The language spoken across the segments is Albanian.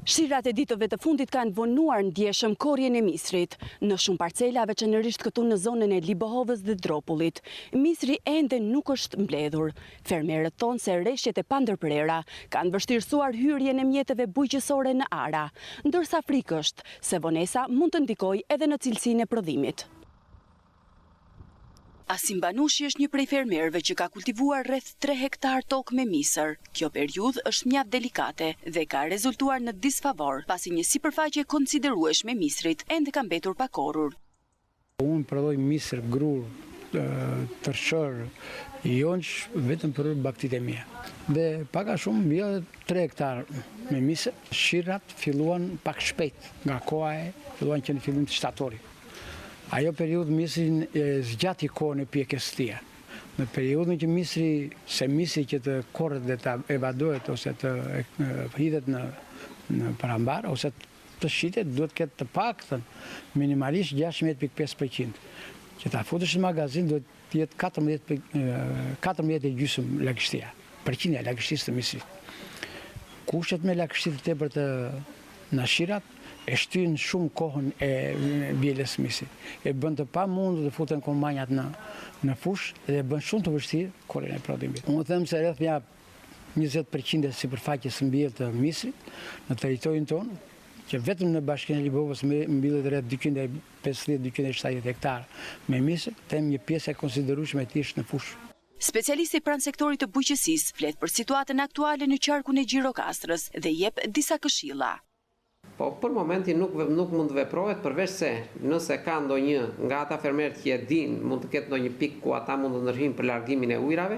Shirat e ditëve të fundit kanë vonuar ndjeshëm korrjen e misrit. Në shumë parcela, veçanërisht këtu në zonën e Libohovës dhe Dropullit, misri ende nuk është mbledhur. Fermerët thonë se rreshtet e pandërprera kanë vështirësuar hyrjen e mjeteve bujqësore në ara, ndërsa frikë është se vonesa mund të ndikojë edhe në cilësinë e prodhimit. Asim Banushi është një prej fermerëve që ka kultivuar rreth 3 hektar tokë me misër. Kjo periudhë është mjaft delikate dhe ka rezultuar në disfavor, pasi një sipërfaqe konsiderueshme e misrit ende ka mbetur pa korrur. Unë prodhoj misër, grur, tërshër, jonç vetëm për baktitë e mia. Dhe pak a shumë vjen 3 hektar me misër. Shirrat filluan pak shpejt, nga koha e filluan që në fillim të shtatorit. Ajo periudhë misrin zgjati kohën e pjekjes së tij. Në periudhën që misri që të korret dhe të evadohet ose të hidhet në parambar ose të shitet, duhet të ketë të paktën minimalisht 16.5%. Që ta futesh në magazin duhet të jetë 14,5 lagështia, përqindja e lagështisë të misrit. Kushtet me lagështi të tepërta në shirat e shtyn shumë kohën e bjelës misrit. E bën të pamundur të futen kombanjat në fush dhe bën shumë të vështirë korrjen e prodhimit. Unë them se rreth 20% e sipërfaqes së mbjellë të misrit në territorin tonë, që vetëm në bashkinë e Libovës mbyllet rreth 250-270 hektar me misër, them një pjesë e konsiderueshme e tij është në fush. Specialisti pranë sektorit të bujqësisë flet për situatën aktuale në qarkun e Gjirokastrës dhe jep disa këshilla. Po për momentin nuk mund të veprohet, përveç se nëse ka ndonjë nga ata fermerët që e din, mund të ketë ndonjë pikë ku ata mund të ndërhyjnë për largimin e ujrave,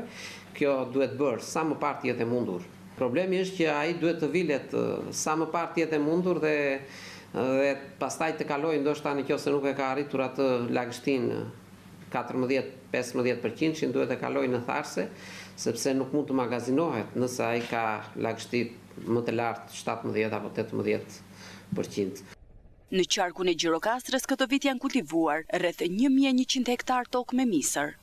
kjo duhet bërë sa më parë të jetë e mundur. Problemi është që ai duhet të vilet sa më parë të jetë e mundur dhe pastaj të kalojë ndoshta nëse nuk e ka arritur atë lagështinë 14-15%, duhet të kalojë në tharse, sepse nuk mund të magazinohet nëse ai ka lagështi më të lartë 17 apo 18%. Në qarkun e Gjirokastrës këtë vit janë kultivuar rreth 1100 hektar tokë me misër.